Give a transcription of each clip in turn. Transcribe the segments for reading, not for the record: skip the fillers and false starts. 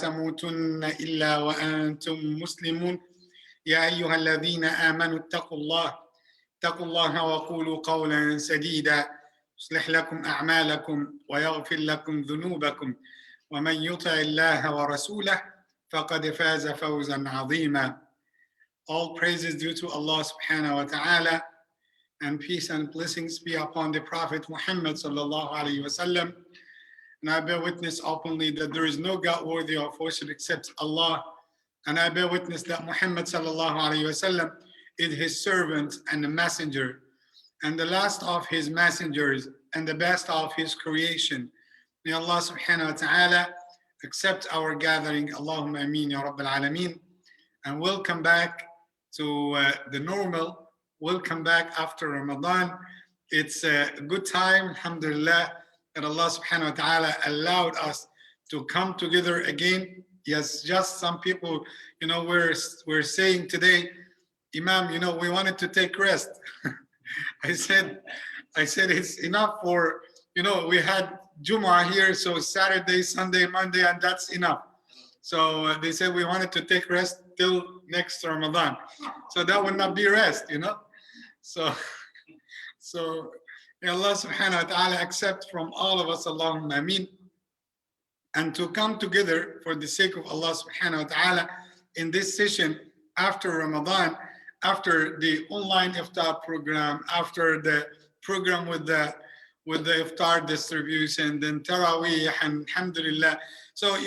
تموتن إلا وأنتم مسلمون يا أيها الذين آمنوا اتقوا الله وقولوا قولا سديدا يصلح لكم أعمالكم ويغفر لكم ذنوبكم ومن يطع الله ورسوله فقد فاز فوزا عظيما. All praises due to Allah subhanahu wa ta'ala, and peace and blessings be upon the Prophet Muhammad sallallahu alayhi wa sallam. And I bear witness openly that there is no God worthy of worship except Allah. And I bear witness that Muhammad sallallahu alayhi wa sallam is his servant and the messenger, and the last of his messengers and the best of his creation. May Allah subhanahu wa ta'ala accept our gathering. Allahumma ameen ya Rabbil Alameen. And welcome back to the normal. Welcome back after Ramadan. It's a good time, alhamdulillah, that Allah subhanahu wa ta'ala allowed us to come together again. Yes, just some people, we're saying today, Imam, we wanted to take rest. I said it's enough for, we had Jumu'ah here, so Saturday, Sunday, Monday, and that's enough. So they said we wanted to take rest till next Ramadan. So that would not be rest, So may Allah subhanahu wa ta'ala accept from all of us, Allahumma ameen, and to come together for the sake of Allah subhanahu wa ta'ala in this session after Ramadan, after the online iftar program, after the program with the iftar distribution, then Taraweeh, and alhamdulillah. So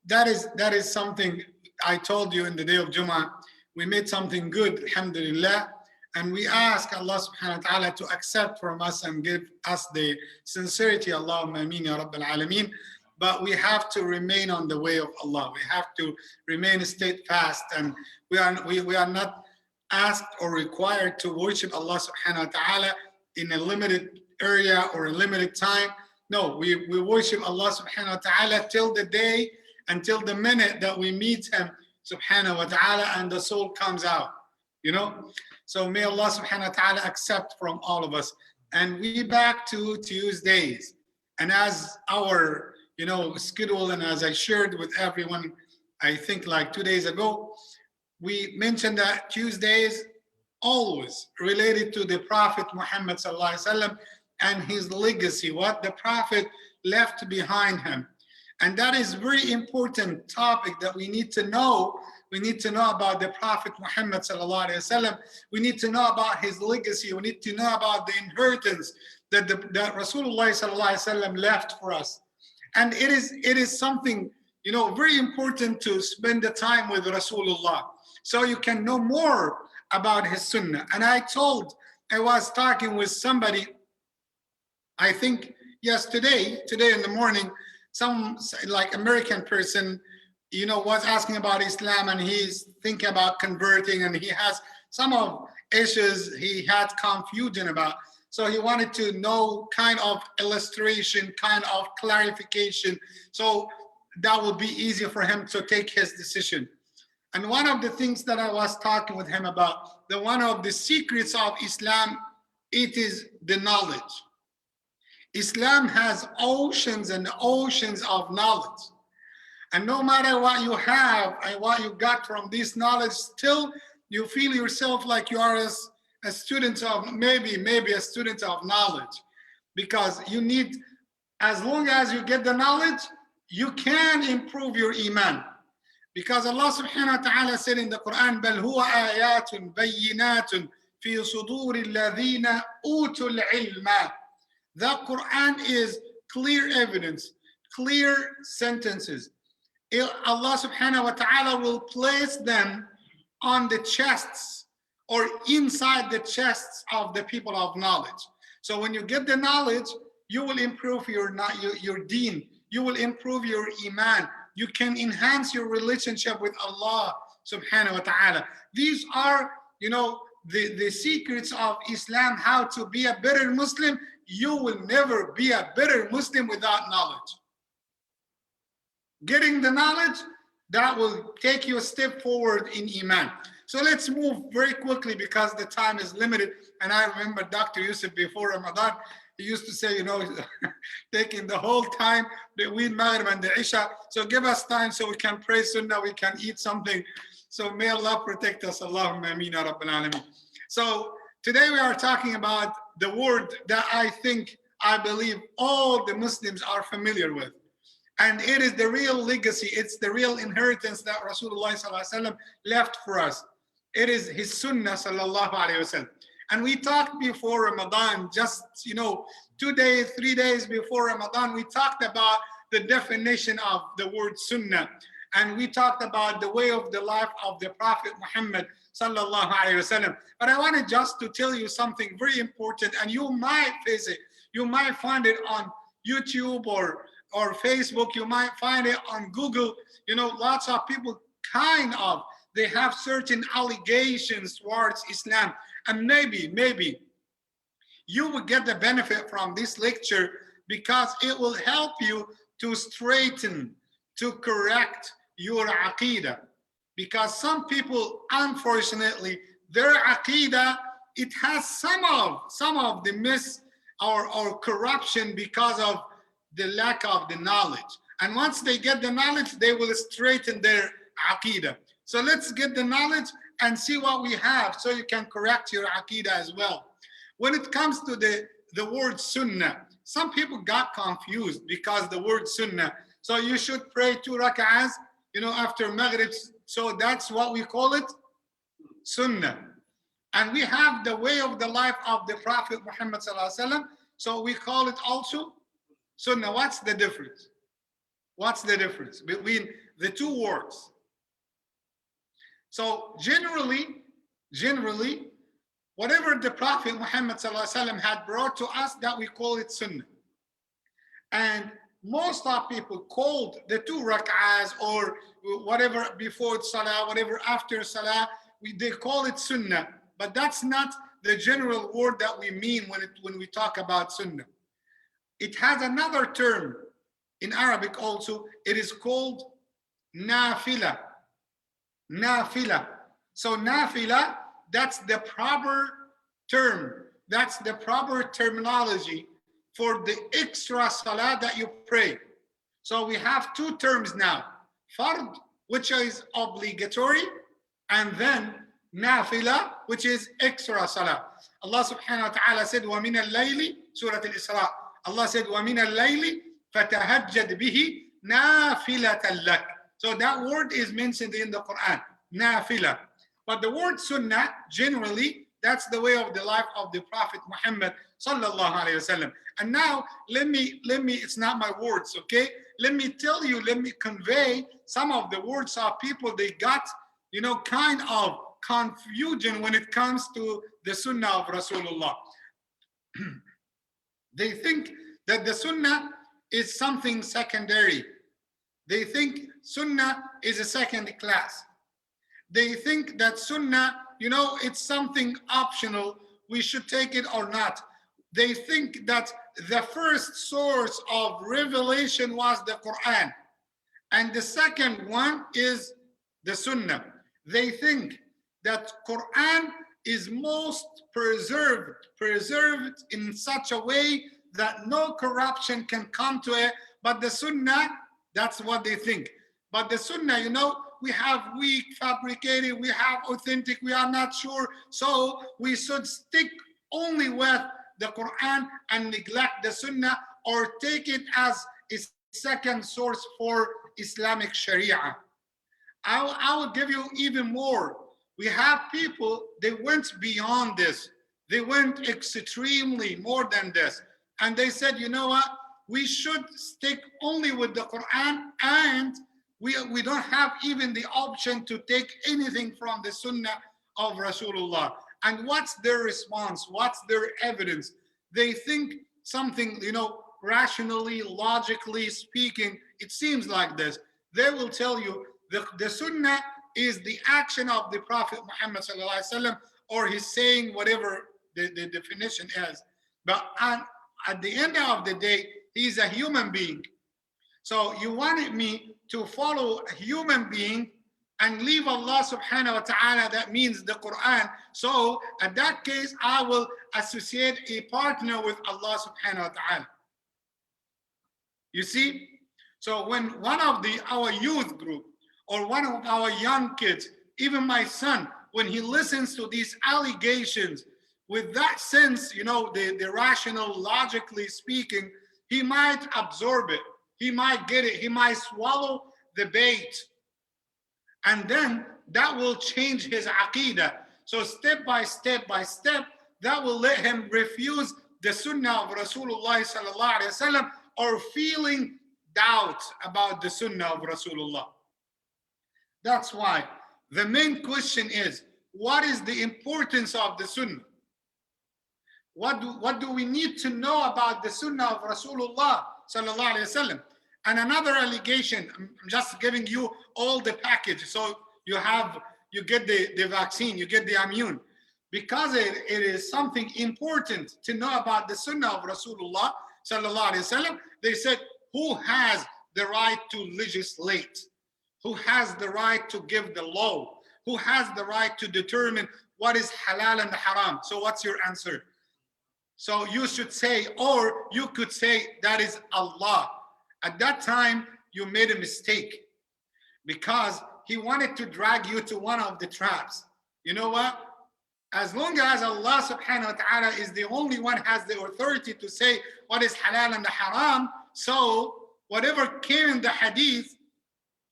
that is something I told you in the day of Jummah. We made something good, alhamdulillah. And we ask Allah subhanahu wa ta'ala to accept from us and give us the sincerity, Allahumma ameen ya Rabbil Alameen. But we have to remain on the way of Allah. We have to remain steadfast, and we are not asked or required to worship Allah subhanahu wa ta'ala in a limited area or a limited time. No, we worship Allah subhanahu wa ta'ala till the day, until the minute that we meet him subhanahu wa ta'ala and the soul comes out, So may Allah subhanahu wa ta'ala accept from all of us. And we back to Tuesdays. And as our, schedule, and as I shared with everyone, I think like 2 days ago, we mentioned that Tuesdays always related to the Prophet Muhammad sallallahu alaihi wasallam and his legacy, what the Prophet left behind him. And that is very important topic that we need to know. We need to know about the Prophet Muhammad sallallahu alaihi wasallam. We need to know about his legacy. We need to know about the inheritance that Rasulullah sallallahu alaihi wasallam left for us. And it is something, very important to spend the time with Rasulullah, so you can know more about his Sunnah. And I was talking with somebody, I think today in the morning, some like American person, was asking about Islam, and he's thinking about converting, and he has some of issues he had confusion about. So he wanted to know kind of illustration, kind of clarification, so that would be easier for him to take his decision. And one of the things that I was talking with him about, one of the secrets of Islam, it is the knowledge. Islam has oceans and oceans of knowledge. And no matter what you have and what you got from this knowledge, still you feel yourself like you are a student of, maybe a student of knowledge. Because you need, as long as you get the knowledge, you can improve your iman. Because Allah subhanahu wa ta'ala said in the Quran, بَلْ هُوَ آيَاتٌ بَيِّنَاتٌ فِي صُدُورِ الَّذِينَ أُوتُوا الْعِلْمَ. The Quran is clear evidence, clear sentences. Allah subhanahu wa ta'ala will place them on the chests or inside the chests of the people of knowledge. So when you get the knowledge, you will improve your deen. You will improve your iman. You can enhance your relationship with Allah subhanahu wa ta'ala. These are, the secrets of Islam, how to be a better Muslim. You will never be a better Muslim without knowledge. Getting the knowledge, that will take you a step forward in iman. So let's move very quickly because the time is limited. And I remember Dr. Yusuf before Ramadan, he used to say, taking the whole time between Maghrib and the Isha. So give us time so we can pray Sunnah, we can eat something. So may Allah protect us. Allahumma ameen ya Rabbil Alameen. So today we are talking about the word that I believe all the Muslims are familiar with. And it is the real legacy. It's the real inheritance that Rasulullah sallallahu alaihi wasallam left for us. It is his Sunnah sallallahu alaihi wasallam. And we talked before Ramadan, just 2 days, 3 days before Ramadan, we talked about the definition of the word Sunnah. And we talked about the way of the life of the Prophet Muhammad sallallahu alaihi wasallam. But I wanted just to tell you something very important, and you might face it. You might find it on YouTube or Facebook. You might find it on Google. Lots of people they have certain allegations towards Islam. And maybe you will get the benefit from this lecture because it will help you to straighten, to correct your aqidah. Because some people, unfortunately, their aqidah, it has some of the miss or corruption because of the lack of the knowledge. And once they get the knowledge, they will straighten their aqidah. So let's get the knowledge and see what we have so you can correct your aqidah as well. When it comes to the word Sunnah, some people got confused because the word Sunnah. So you should pray 2 rak'ahs, after Maghrib. So that's what we call it, Sunnah. And we have the way of the life of the Prophet Muhammad sallallahu alaihi wasallam. So we call it also Sunnah. What's the difference? What's the difference between the two words? So generally, whatever the Prophet Muhammad sallallahu alaihi wasallam had brought to us, that we call it Sunnah. And most of people called the 2 rak'ahs or whatever before Salah, whatever after Salah, they call it Sunnah. But that's not the general word that we mean when we talk about Sunnah. It has another term in Arabic also. It is called Nafila. Nafila. So Nafila, that's the proper term. That's the proper terminology for the extra salah that you pray. So we have 2 terms now. Fard, which is obligatory, and then Nafila, which is extra salah. Allah subhanahu wa ta'ala said, وَمِنَ اللَّيْلِ Surah Al-Isra. Allah said, وَمِنَ اللَّيْلِ فَتَهَجَّدْ بِهِ نَافِلَةً لَكَ. So that word is mentioned in the Quran, Nafila. But the word Sunnah, generally, that's the way of the life of the Prophet Muhammad sallallahu alaihi wasallam. And now, let me, it's not my words, okay? Let me convey some of the words of people, they got, kind of confusion when it comes to the Sunnah of Rasulullah. They think that the Sunnah is something secondary. They think Sunnah is a second class. They think that Sunnah, it's something optional. We should take it or not. They think that the first source of revelation was the Quran. And the second one is the Sunnah. They think that Quran is most preserved in such a way that no corruption can come to it. But the Sunnah, that's what they think. But the Sunnah, we have weak, fabricated, we have authentic, we are not sure. So we should stick only with the Quran and neglect the Sunnah, or take it as a second source for Islamic Sharia. I will give you even more. We have people, they went beyond this. They went extremely more than this. And they said, you know what? We should stick only with the Quran, and we don't have even the option to take anything from the Sunnah of Rasulullah. And what's their response? What's their evidence? They think something, rationally, logically speaking, it seems like this. They will tell you the Sunnah is the action of the Prophet Muhammad sallallahu alaihi wasallam, or his saying, whatever the definition is. But at the end of the day, he's a human being. So you wanted me to follow a human being and leave Allah subhanahu wa ta'ala, that means the Quran. So at that case, I will associate a partner with Allah subhanahu wa ta'ala. You see? So when one of our youth group or one of our young kids, even my son, when he listens to these allegations with that sense, the rational, logically speaking, he might absorb it. He might get it. He might swallow the bait. And then that will change his aqidah. So step by step, that will let him refuse the sunnah of Rasulullah sallallahu alaihi wasallam, or feeling doubt about the sunnah of Rasulullah. That's why the main question is, what is the importance of the sunnah? What do we need to know about the sunnah of Rasulullah sallallahu alaihi wasallam? And another allegation, I'm just giving you all the package. So you get the vaccine, you get the immune. Because it is something important to know about the sunnah of Rasulullah sallallahu alaihi wasallam, they said, who has the right to legislate? Who has the right to give the law? Who has the right to determine what is halal and haram? So what's your answer? So you should say, or you could say, that is Allah. At that time, you made a mistake, because he wanted to drag you to one of the traps. You know what? As long as Allah subhanahu wa ta'ala is the only one has the authority to say what is halal and haram, so whatever came in the hadith,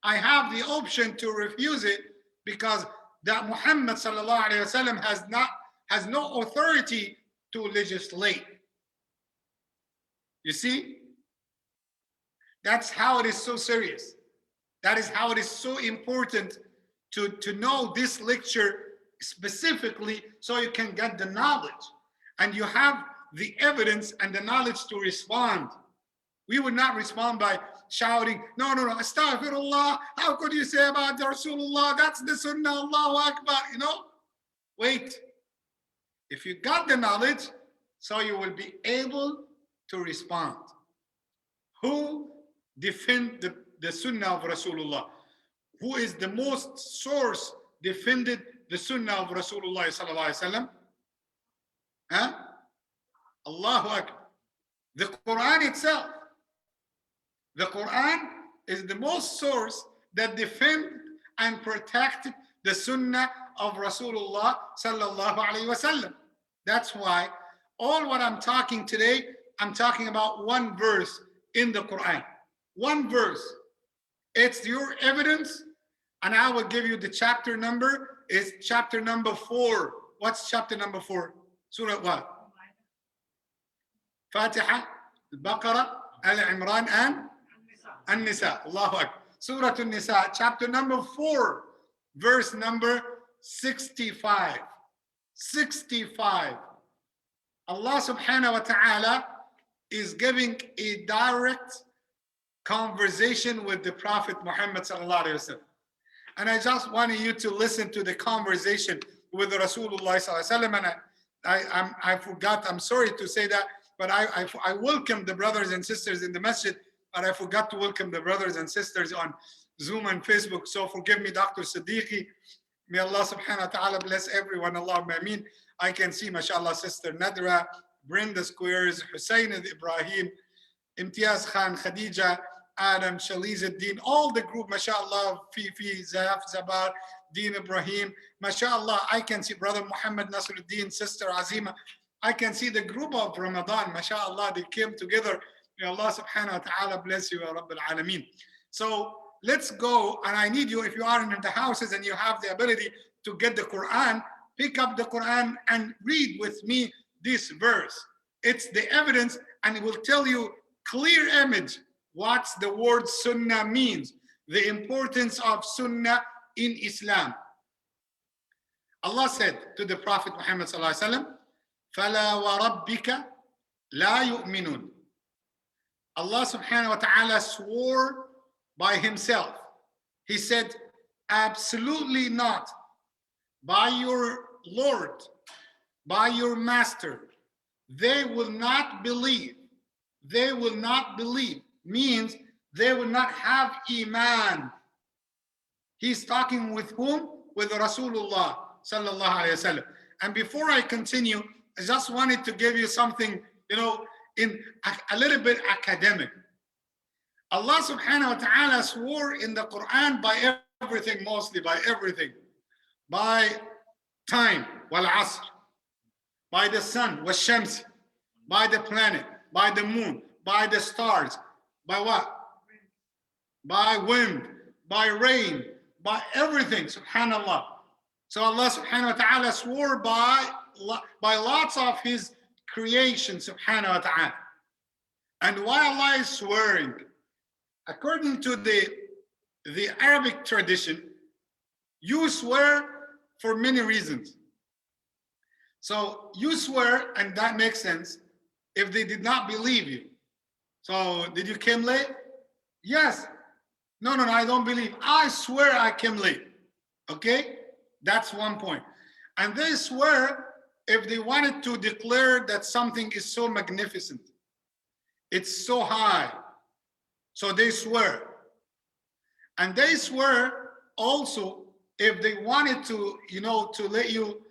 I have the option to refuse it, because that Muhammad sallallahu alaihi wasallam has no authority to legislate. You see? That's how it is so serious. That is how it is so important to know this lecture specifically, so you can get the knowledge and you have the evidence and the knowledge to respond. We would not respond by shouting, no, astaghfirullah, how could you say about the Rasulullah? That's the sunnah, Allahu Akbar, Wait. If you got the knowledge, so you will be able to respond. Who defend the sunnah of Rasulullah? Who is the most source defended the sunnah of Rasulullah sallallahu alaihi wasallam? Allahu Akbar. The Quran itself. The Quran is the most source that defend and protect the sunnah of Rasulullah sallallahu alaihi wasallam. That's why all what I'm talking today, I'm talking about one verse in the Quran. One verse. It's your evidence, and I will give you the chapter number. It's chapter number 4. What's chapter number 4? Surah what? Fatiha, Al-Baqarah, Al-Imran, and An-Nisa. Allahu Akbar. Surah An-Nisa, chapter number 4, verse number 65. 65. Allah subhanahu wa ta'ala is giving a direct conversation with the Prophet Muhammad sallallahu alaihi wasallam. And I just wanted you to listen to the conversation with Rasulullah sallallahu alaihi wasallam. And I forgot, I'm sorry to say that, but I welcome the brothers and sisters in the masjid, but I forgot to welcome the brothers and sisters on Zoom and Facebook. So forgive me, Dr. Siddiqui. May Allah subhanahu wa ta'ala bless everyone. Allahumma ameen. I can see, mashallah, Sister Nadra, Brenda Squares, Hussein Ibrahim, Imtiaz Khan, Khadija, Adam, Shaliz al-Din, all the group, mashallah, Fifi, Zaf, Zabar, Deen Ibrahim, mashallah. I can see Brother Muhammad Nasruddin, Sister Azima. I can see the group of Ramadan, mashallah, they came together. May Allah subhanahu wa ta'ala bless you, Ya Rabbil Alameen. So let's go, and I need you, if you are in the houses and you have the ability to get the Quran, pick up the Quran and read with me this verse. It's the evidence, and it will tell you clear image what the word sunnah means, the importance of sunnah in Islam. Allah said to the Prophet Muhammad sallallahu alaihi wasallam, فَلَا وَرَبِّكَ لَا يُؤْمِنُونَ. Allah subhanahu wa ta'ala swore by himself. He said, absolutely not. By your Lord, by your master, they will not believe. They will not believe means they will not have iman. He's talking with whom? With Rasulullah sallallahu alayhi wasallam. And before I continue, I just wanted to give you something, in a little bit academic. Allah subhanahu wa ta'ala swore in the Quran by everything, mostly by everything. By time, wal asr, by the sun, wal shams, by the planet, by the moon, by the stars, by what? By wind, by rain, by everything, subhanallah. So Allah subhanahu wa ta'ala swore by lots of his creation, subhanahu wa ta'ala. And why Allah is swearing? According to the Arabic tradition, you swear for many reasons. So you swear, and that makes sense, if they did not believe you. So did you come late? Yes. No, I don't believe. I swear I came late. Okay? That's one point. And they swear if they wanted to declare that something is so magnificent, it's so high. So they swear. And they swear also if they wanted to, to let you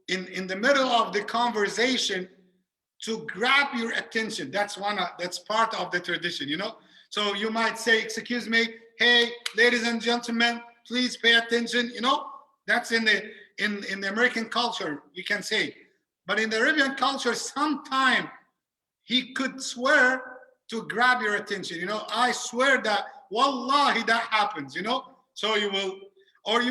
in the middle of the conversation to grab your attention. That's part of the tradition, So you might say, excuse me, hey, ladies and gentlemen, please pay attention, That's in the American culture, we can say. But in the Arabian culture, sometimes he could swear to grab your attention. I swear that, wallahi, that happens, So you will, or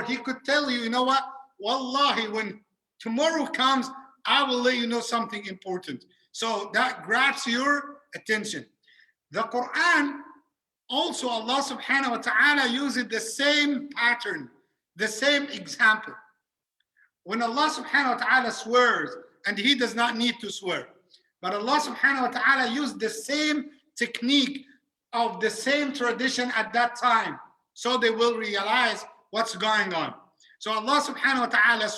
he could tell you, what, wallahi, when tomorrow comes, I will let you know something important. So that grabs your attention. The Quran, also Allah subhanahu wa ta'ala uses the same pattern, the same example. When Allah subhanahu wa ta'ala swears, and he does not need to swear, but Allah subhanahu wa ta'ala used the same technique of the same tradition at that time, so they will realize what's going on. So Allah subhanahu wa ta'ala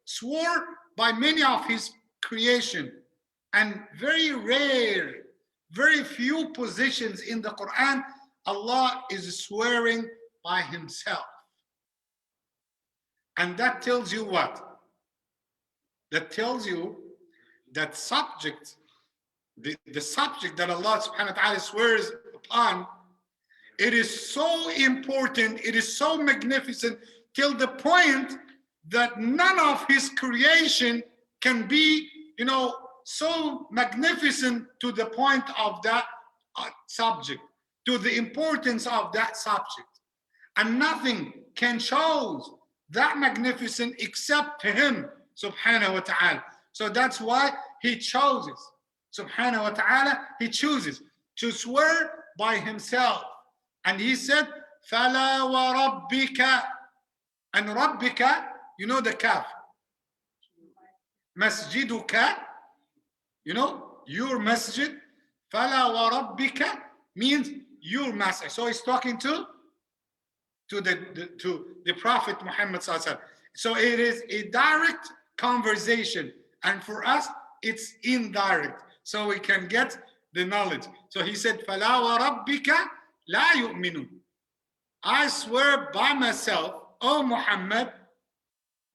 swore by many of his creation, and very rare, very few positions in the Quran, Allah is swearing by himself. And that tells you what? That tells you that subject, the subject that Allah subhanahu wa ta'ala swears upon, it is so important, it is so magnificent, till the point that none of his creation can be, so magnificent to the point of that subject, to the importance of that subject. And nothing can show that magnificent except him, subhanahu wa ta'ala. So that's why he chooses, subhanahu wa ta'ala, he chooses to swear by himself. And he said, فَلَا وَرَبِّكَ. And رَبِّكَ, the kaf. Masjiduka, your masjid. فَلَا وَرَبِّكَ means your masjid. So he's talking to the Prophet Muhammad sallallahu alaihi wasallam. So it is a direct conversation, and for us it's indirect, so we can get the knowledge. So he said, فَلَا وَرَبِّكَ لَا يُؤْمِنُونَ. I swear by myself, O Muhammad,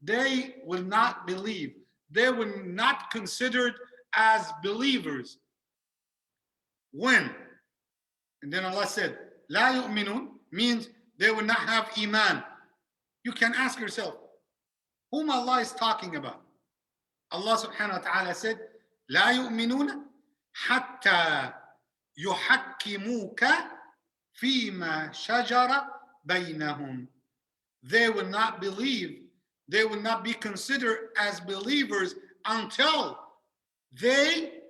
they will not believe. They will not considered as believers. When? And then Allah said, La yu'minun means they will not have iman. You can ask yourself, whom Allah is talking about? Allah subhanahu wa ta'ala said, La yu'minun hatta yuhakkimuka fima shajara baynahum. They will not believe, they will not be considered as believers until they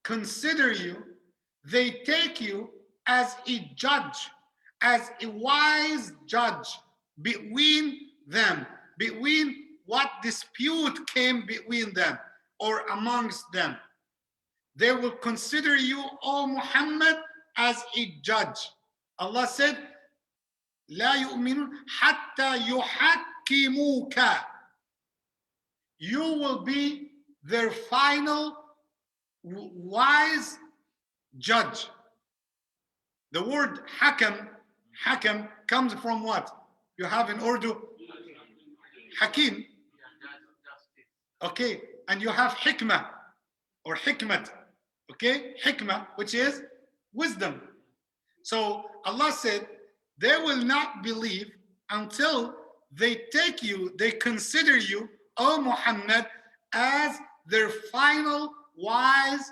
consider you, they take you as a judge, as a wise judge between them, between what dispute came between them or amongst them. They will consider you, O Muhammad, as a judge. Allah said, La yu'minun hatta yuhakkimuka. You will be their final wise judge. The word hakam, Hakam comes from what? You have in Urdu Hakim. Okay, and you have Hikmah or Hikmat. Okay, Hikmah, which is wisdom. So Allah said, they will not believe until they take you, they consider you, O Muhammad, as their final wise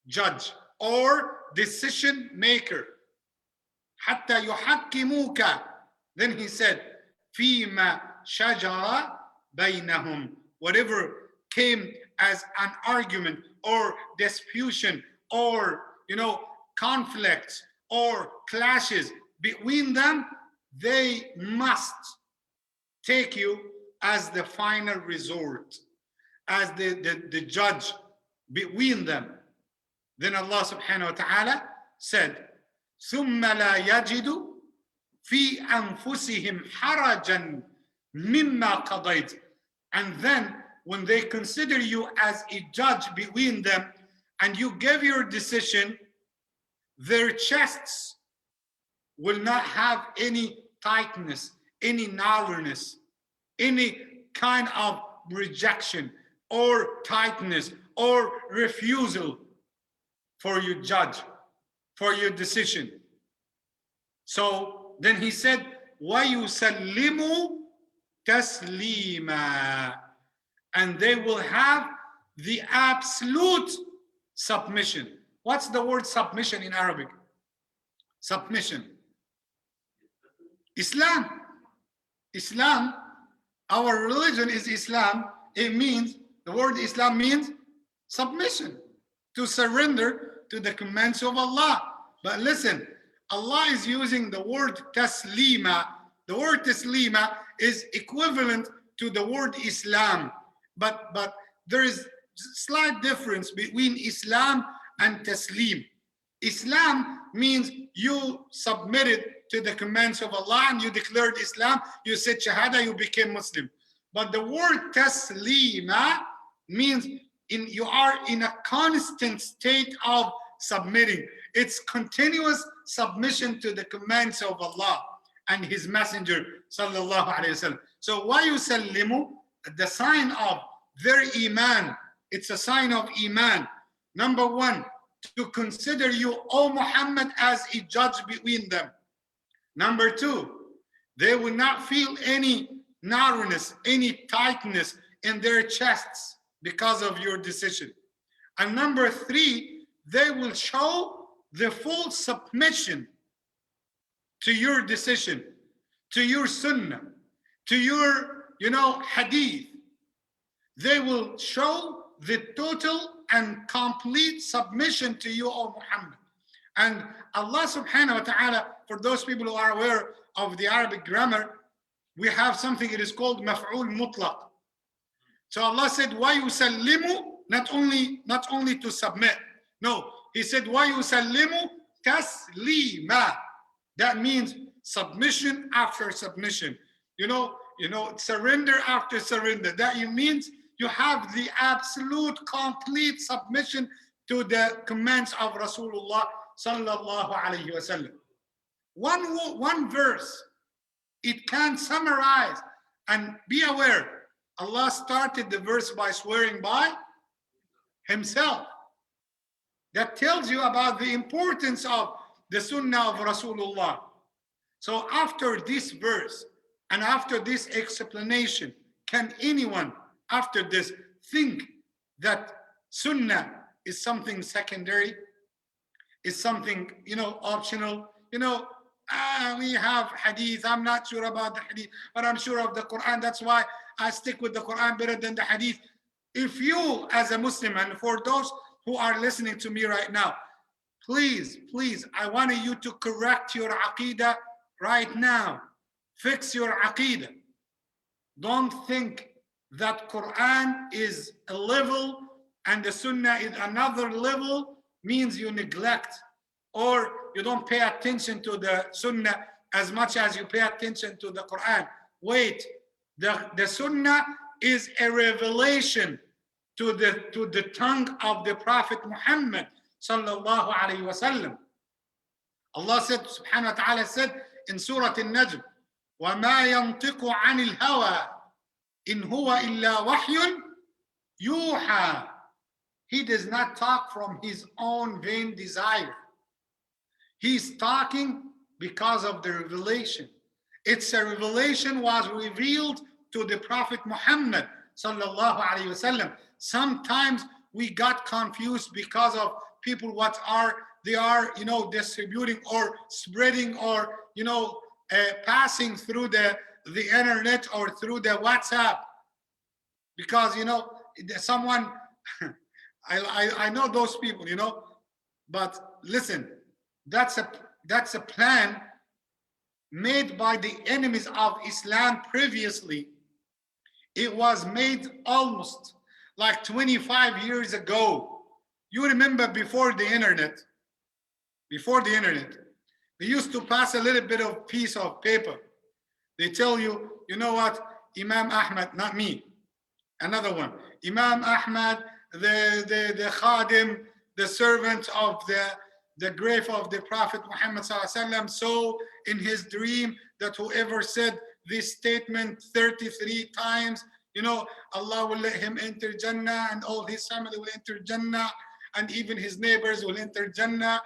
judge or decision maker. حتى يحكموك. Then he said, فيما شجر بينهم. Whatever came as an argument or disputation or conflicts or clashes between them, they must take you as the final resort, as the judge between them. Then Allah subhanahu wa ta'ala said, ثُمَّ لَا يَجِدُ فِي أَنفُسِهِمْ حَرَجًا مِمَّا قَضَيْتَ. And then when they consider you as a judge between them and you give your decision, their chests will not have any tightness, any narrowness, any kind of rejection or tightness or refusal for your judge, for your decision. So then he said, وَيُسَلِّمُوا تَسْلِيمًا. And they will have the absolute submission. What's the word submission in Arabic? Submission. Islam. Islam, our religion is Islam. It means, the word Islam means submission, to surrender to the commands of Allah. But listen, Allah is using the word taslima. The word taslima is equivalent to the word Islam. But there is slight difference between Islam and taslim. Islam means you submitted to the commands of Allah and you declared Islam, you said Shahada, you became Muslim. But the word taslima means you are in a constant state of submitting. It's continuous submission to the commands of Allah and His Messenger sallallahu alaihi wasallam. So why yusallimu? The sign of their iman. It's a sign of iman. Number one, to consider you, O Muhammad, as a judge between them. Number two, they will not feel any narrowness, any tightness in their chests because of your decision. And number three, they will show the full submission to your decision, to your sunnah, to your, hadith. They will show the total and complete submission to you, O Muhammad. And Allah subhanahu wa ta'ala, for those people who are aware of the Arabic grammar, we have something, it is called maf'ul mutlaq. So Allah said, why yusallimu? Not only to submit. No, He said, why yusallimu taslima. That means submission after submission. Surrender after surrender. That means you have the absolute, complete submission to the commands of Rasulullah sallallahu alayhi wasallam. One verse, it can summarize, and be aware, Allah started the verse by swearing by Himself. That tells you about the importance of the Sunnah of Rasulullah. So after this verse and after this explanation, can anyone after this think that Sunnah is something secondary, is something, optional? We have hadith, I'm not sure about the hadith, but I'm sure of the Quran. That's why I stick with the Quran better than the hadith. If you, as a Muslim, and for those who are listening to me right now, please, I want you to correct your aqidah right now. Fix your aqidah. Don't think that Quran is a level and the Sunnah is another level, means you neglect or you don't pay attention to the Sunnah as much as you pay attention to the Quran. Wait, the Sunnah is a revelation to the tongue of the Prophet Muhammad sallallahu alaihi wasallam. Allah said, subhanahu wa ta'ala said in Surah Al-Najm. وَمَا يَنْطِقُ عَنِ الْهَوَىٰ إِنْ هُوَ إِلَّا وَحْيٌ يُوحَىٰ. He does not talk from his own vain desire. He's talking because of the revelation. It's a revelation was revealed to the Prophet Muhammad sallallahu alaihi wasallam. Sometimes we got confused because of people what are they are distributing or spreading or passing through the internet or through the WhatsApp, because someone I know those people, but listen, that's a plan made by the enemies of Islam previously. It was made almost like 25 years ago. You remember before the internet, they used to pass a little bit of piece of paper. They tell you, you know what, Imam Ahmed, not me, another one, Imam Ahmed, the Khadim, the servant of the grave of the Prophet Muhammad ﷺ, saw in his dream that whoever said this statement 33 times, Allah will let him enter Jannah, and all his family will enter Jannah, and even his neighbors will enter Jannah,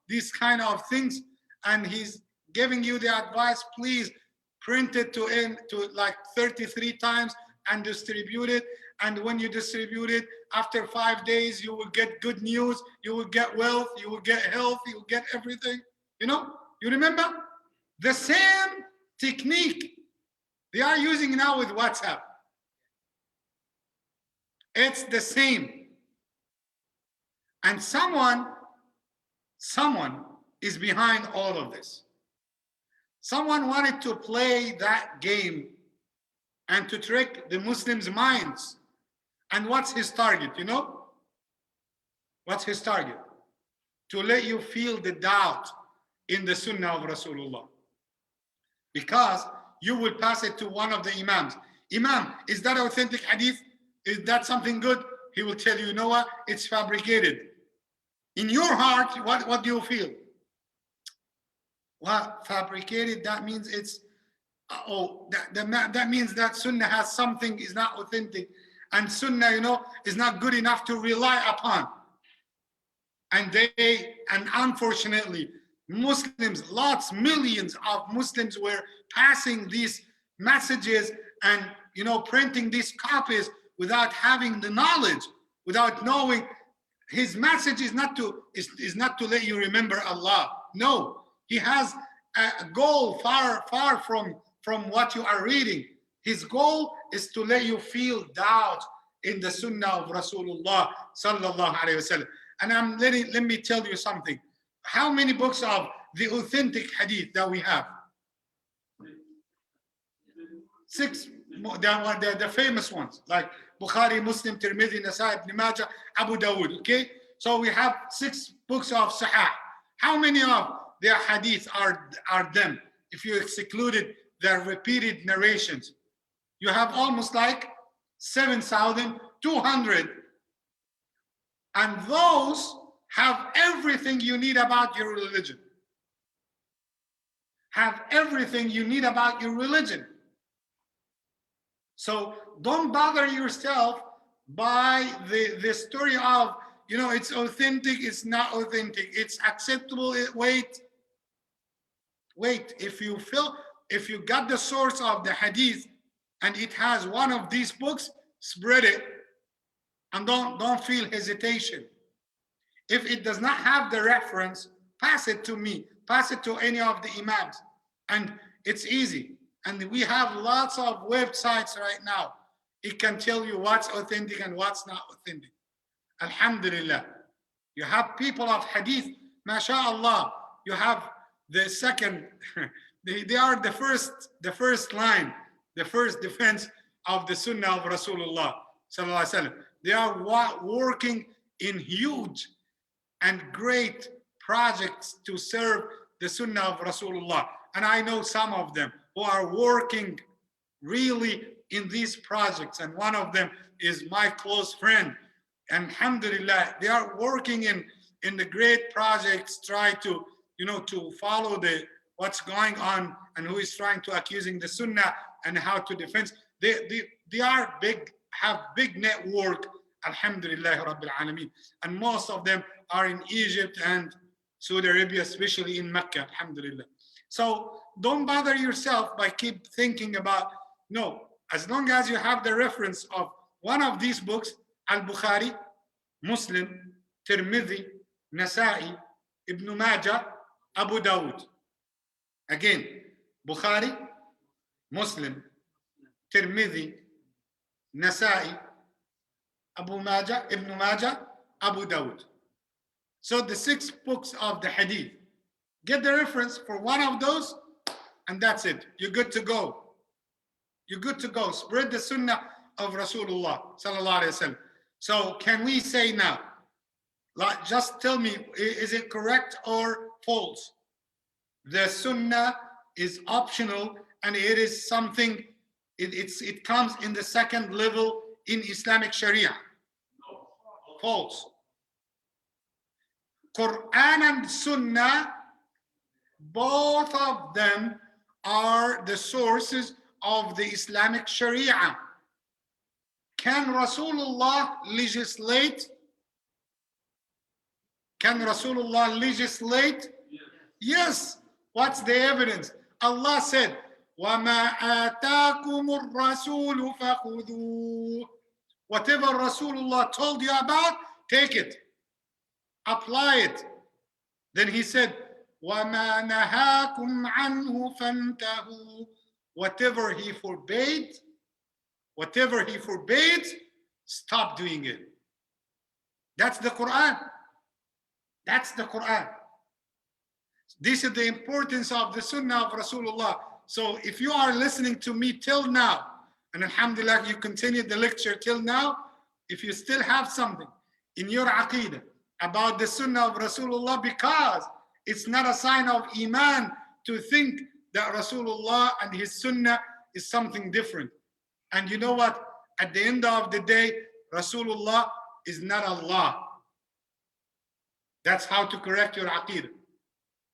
these kind of things. And he's giving you the advice, please print it to like 33 times and distribute it. And when you distribute it, after 5 days, you will get good news, you will get wealth, you will get health, you will get everything. You remember? The same technique they are using now with WhatsApp. It's the same. And someone is behind all of this. Someone wanted to play that game and to trick the Muslims' minds. And what's his target, What's his target? To let you feel the doubt in the Sunnah of Rasulullah. Because you will pass it to one of the Imams. Imam, is that authentic hadith? Is that something good? He will tell you, what? It's fabricated. In your heart, what do you feel? Well, fabricated, that means it's, that means that Sunnah has something is not authentic. And Sunnah, is not good enough to rely upon. And unfortunately, Muslims, millions of Muslims were passing these messages and, printing these copies without having the knowledge, without knowing his message is not to let you remember Allah. No, he has a goal far from what you are reading. His goal is to let you feel doubt in the Sunnah of Rasulullah sallallahu alaihi wasallam. And let me tell you something. How many books of the authentic hadith that we have? 6, the famous ones, like Bukhari, Muslim, Tirmidhi, Nasai, Ibn Majah, Abu Dawud. Okay, so we have 6 books of Sahih. How many of their hadiths are them? If you excluded their repeated narrations, you have almost like 7,200, and those have everything you need about your religion. Have everything you need about your religion. So don't bother yourself by the story of, it's authentic, it's not authentic, it's acceptable. Wait. If you got the source of the hadith and it has one of these books, spread it, and don't feel hesitation. If it does not have the reference, pass it to me, pass it to any of the Imams, and it's easy. And we have lots of websites right now. It can tell you what's authentic and what's not authentic. Alhamdulillah. You have people of hadith, mashallah. You have the second, they are the first line, the first defense of the Sunnah of Rasulullah sallallahu alaihi wasallam. They are working in huge and great projects to serve the Sunnah of Rasulullah. And I know some of them who are working really in these projects. And one of them is my close friend. And alhamdulillah, they are working in the great projects, try to, to follow what's going on and who is trying to accusing the Sunnah and how to defend. They are big, have big network, alhamdulillah rabbil alameen. And most of them are in Egypt and Saudi Arabia, especially in Mecca, alhamdulillah. So don't bother yourself by keep thinking about, no, as long as you have the reference of one of these books, Al-Bukhari, Muslim, Tirmidhi, Nasa'i, Ibn Majah, Abu Dawud. Again, Bukhari, Muslim, Tirmidhi, Nasa'i, Abu Majah, Ibn Majah, Abu Dawud. So the 6 books of the Hadith. Get the reference for one of those, and that's it. You're good to go. You're good to go. Spread the Sunnah of Rasulullah sallallahu alaihi wasallam. So can we say now, like, just tell me, is it correct or false? The Sunnah is optional and it is something, it comes in the second level in Islamic Sharia. False. Quran and Sunnah, both of them are the sources of the Islamic Sharia. Can Rasulullah legislate? Can Rasulullah legislate? Yes. What's the evidence? Allah said, وَمَا آتَاكُمُ الرَّسُولُ فَخُذُوهُ. Whatever Rasulullah told you about, take it. Apply it. Then he said, وَمَا نَهَاكُمْ عَنْهُ فَانْتَهُوا. Whatever he forbade, stop doing it. That's the Quran. That's the Quran. This is the importance of the Sunnah of Rasulullah. So if you are listening to me till now, and alhamdulillah, you continue the lecture till now, if you still have something in your aqidah about the Sunnah of Rasulullah, because it's not a sign of Iman to think that Rasulullah and his Sunnah is something different. And you know what? At the end of the day, Rasulullah is not Allah. That's how to correct your aqidah.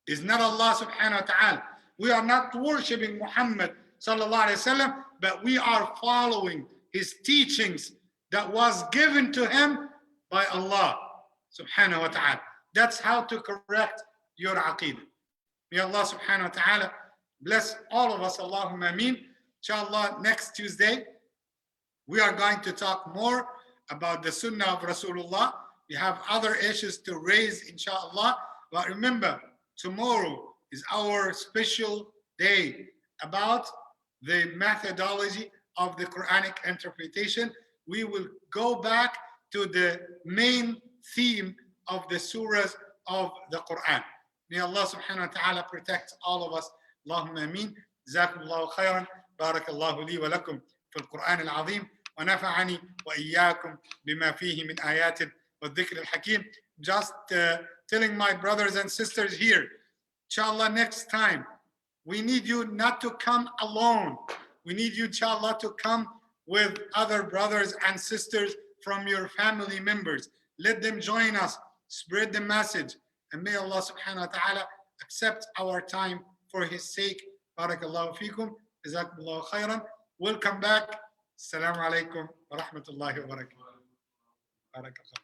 Is not Allah subhanahu wa ta'ala. We are not worshipping Muhammad sallallahu alayhi wasallam, but we are following his teachings that was given to him by Allah subhanahu wa ta'ala. That's how to correct your aqidah. May Allah subhanahu wa ta'ala bless all of us. Allahumma ameen. Inshallah, next Tuesday, we are going to talk more about the Sunnah of Rasulullah. We have other issues to raise, inshallah. But remember, tomorrow is our special day about the methodology of the Quranic interpretation. We will go back to the main theme of the surahs of the Quran. May Allah subhanahu wa ta'ala protect all of us. Allahumma ameen. جزاكم الله خيرا. بارك الله لي ولكم في القرآن العظيم ونفعني وإياكم بما فيه من آيات والذكر الحكيم. Just telling my brothers and sisters here, inshallah, next time, we need you not to come alone. We need you, inshallah, to come with other brothers and sisters from your family members. Let them join us, spread the message, and may Allah subhanahu wa ta'ala accept our time for his sake. Barakallahu feekum. Jazakumullahu khairan. Welcome back. Assalamu alaikum wa rahmatullahi wa barakatuh.